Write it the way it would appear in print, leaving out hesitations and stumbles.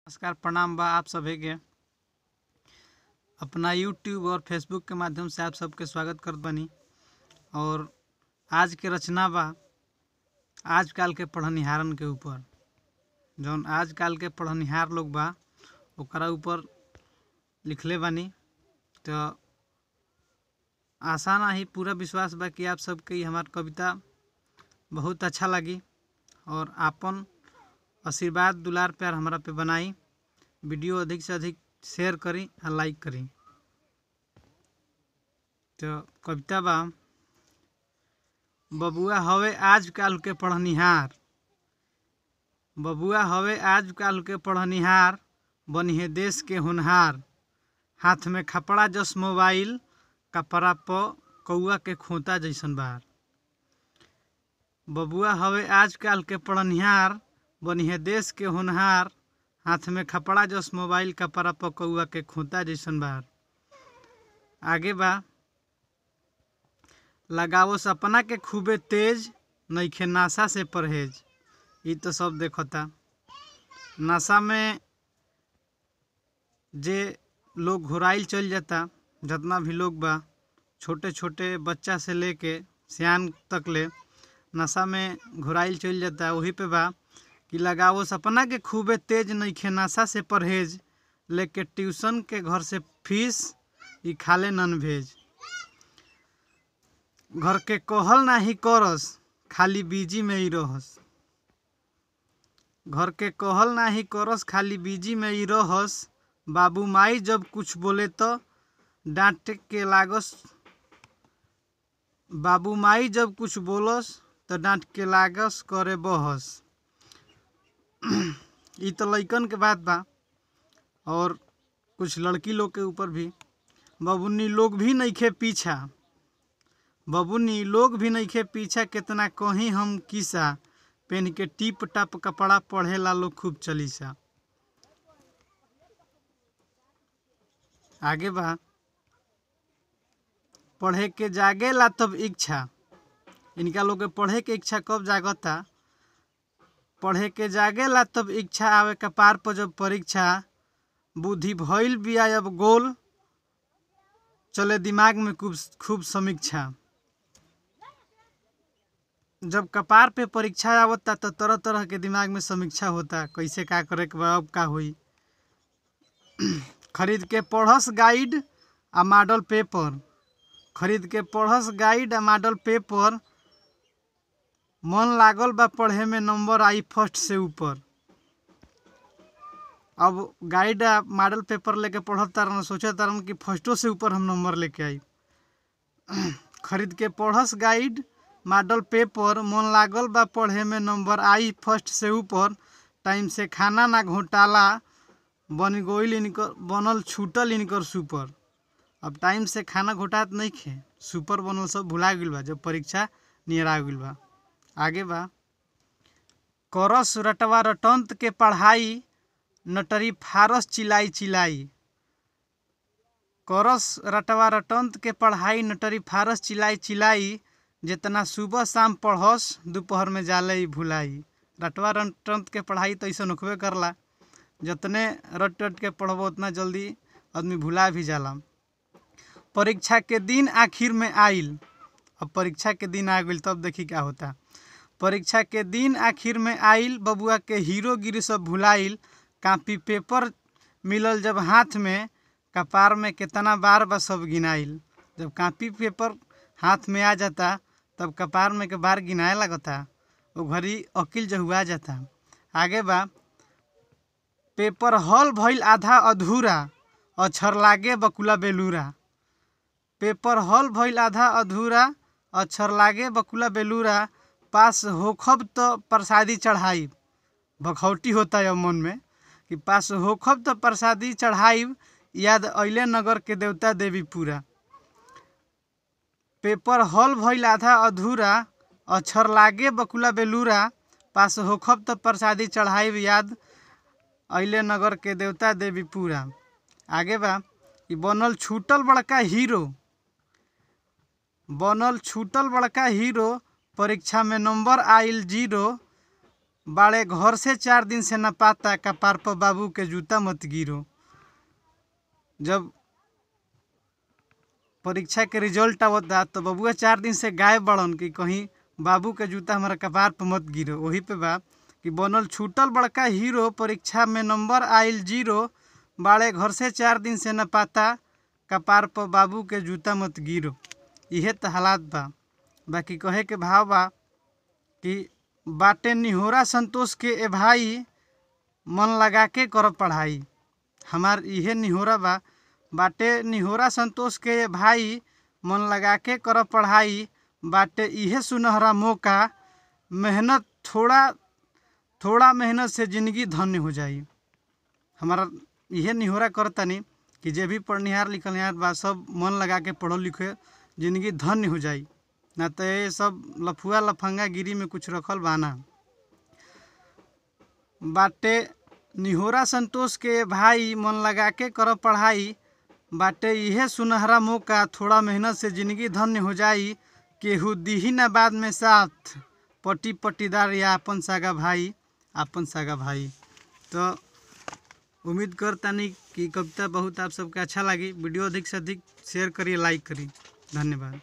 नमस्कार, प्रणाम बा आप सभी के अपना यूट्यूब और फेसबुक के माध्यम से आप सबके स्वागत करत बनी। और आज के रचना बा आजकल के पढ़निहारन के ऊपर। जौन आजकल के पढ़निहार लोग बा ओकरा ऊपर लिखले बानी। तो आशा ना ही पूरा विश्वास बा कि आप सबके हमार कविता बहुत अच्छा लगी और आपन आशीर्वाद दुलार प्यार हमारा पे बनाई। वीडियो अधिक से अधिक शेयर करी और लाइक करी। तो कविता बा, बबुआ हवे आजकल के पढ़निहार, बबुआ हवे आजकल के पढ़निहार, बनिहे देश के होनहार। हाथ में खपड़ा जस मोबाइल, कपड़ा प कौआ के खोता जैसन बार। बबुआ हवे आजकल के पढ़निहार, बनिहे देश के होनहार। हाथ में खपड़ा जस मोबाइल, कपड़ा प कौआ के खोता जैसन बार। आगे बा, लगावो सपना के खूबे तेज, नइखे नासा से परहेज। ई तो सब देखता। नशा में जे लोग घुराइल चल जाता, जितना भी लोग बा, छोटे छोटे बच्चा से लेके सियान तक ले नशा में घुराइल चल जाता। वही पे बा कि लगावो सपना के खूबे तेज, नइखे नशा से परहेज। लेके ट्यूशन के घर से फीस, ई खाले नन भेज। घर के कहल नाही करस, खाली बिजी में ही रहस। घर के कहल नाही करस, खाली बिजी में ही रहस। बाबू माई जब कुछ बोले तो डांट के लागस। बाबू माई जब कुछ बोलस तो डांट के लागस करे बहस। ई तो लइकन के बात बा। और कुछ लड़की लोग के ऊपर भी, बबुनी लोग भी नइखे पीछा, बबुनी लोग भी नइखे पीछा। कितना कहीं हम किस्सा, पेन के टिप टाप कपड़ा पढ़ेला लोग खूब चलीसा। आगे बा, पढ़े के जागेला तब इच्छा। इनका लोग के पढ़े के इच्छा कब जागता? पढ़े के जागेला तब इच्छा, आवे कपार पर जब परीक्षा। बुद्धि भइल बिया अब गोल, चले दिमाग में खूब समीक्षा। जब कपार पे परीक्षा आवता तो तरह तरह के दिमाग में समीक्षा होता, कैसे का करे के बा, अब का होई। खरीद के पढ़स गाइड आ मॉडल पेपर, खरीद के पढ़स गाइड आ मॉडल पेपर। मन लागल बा पढ़े में, नंबर आई फर्स्ट से ऊपर। अब गाइड आ मॉडल पेपर लेके पढ़त तारन, सोचे तारन कि फर्स्टों से ऊपर हम नंबर लेके आई। खरीद के पढ़स गाइड मॉडल पेपर, मन लागल बा पढ़े में, नंबर आई फर्स्ट से ऊपर। टाइम से खाना ना घोटाला, बन गइल इनकर बनल छूटल इनकर सुपर। अब टाइम से खाना घोटात नहीं खे, सुपर बनल सब भुला गइल बा जब परीक्षा नियर आ गइल बा। आगे बा, करस रटवा रटंत के पढ़ाई, नटरी फारस चिलाई चिलाई। करस रटवा रटंत के पढ़ाई, नटरी फारस चिलाई चिलाई। जितना सुबह शाम पढ़स, दोपहर में जाले ही भुलाई। रटवा रटंत के पढ़ाई तो ऐसा होखबे करला, जितने रट रट के पढ़बो उतना जल्दी आदमी भुला भी जाला। परीक्षा के दिन आखिर में आइल, अब परीक्षा के दिन आ गइल तब देखी क्या होता। परीक्षा के दिन आखिर में आइल, बबुआ के हीरो गिरी सब भुलाइल। कापी पेपर मिलल जब हाथ में, कपार में कितना बार बा सब गिनाइल। जब कापी पेपर हाथ में आ जाता तब कपार में के बार गिनाए लगता, वो घड़ी अकिल जहुआ जाता। आगे बा, पेपर हल भइल आधा अधूरा, अक्षर लागे बकुला बेलूरा। पेपर हल भइल आधा अधूरा, अक्षर लागे बकुला बेलूरा। पास होखब तो प्रसादी चढ़ाई, भखौटी होता है मन में कि पास होखब तो प्रसादी चढ़ाई। याद अइले नगर के देवता देवी पूरा। पेपर हल भइल आधा अधूरा, अक्षर लागे बकुला बेलूरा। पास होखब तो प्रसादी चढ़ाई, याद अइले नगर के देवता देवी पूरा। आगे बा, बनल छूटल बड़का हीरो, बनल छूटल बड़का हीरो। परीक्षा में नंबर आइल जीरो, बाड़े घर से 4 दिन से न पाता, कपार पर बाबू के जूता मत गिरो। जब परीक्षा के रिजल्ट आवता तो बबुआ 4 दिन से गायब बड़न कि कहीं बाबू के जूता हमारा कपार पर मत गिरो। वही पे बा कि बनल छूटल बड़का हीरो, परीक्षा में नंबर आइल 0, बाड़े घर से 4 दिन से न पाता, कपार पर बाबू के जूता मत गिरो। इहे तो हालात बा। बाकी कहे के भाव बा कि बाटे निहोरा संतोष के ए भाई, मन लगा के कर पढ़ाई। हमार इहे निहोरा बा। बाटे निहोरा संतोष के ए भाई, मन लगा के कर पढ़ाई। बाटे इहे सुनहरा मौका, मेहनत थोड़ा मेहनत से जिंदगी धन्य हो जाई। हमारा इहे निहोरा करतनी कि जे भी पढ़निहार लिखनिहार बा सब मन लगा के पढ़ो लिखे, जिंदगी धन्य हो जाई। ना तो ये सब लफुआ लफंगा गिरी में कुछ रखल बाना। बाटे निहोरा संतोष के भाई, मन लगा के कर पढ़ाई। बाटे इहे सुनहरा मौका, थोड़ा मेहनत से जिंदगी धन्य हो जाई। केहू दीही ना बाद में साथ, पट्टी पट्टीदार या अपन सागा भाई। तो उम्मीद करतानी कि कविता बहुत आप सबके अच्छा लगी। वीडियो अधिक से अधिक शेयर करिए, लाइक करिए। धन्यवाद।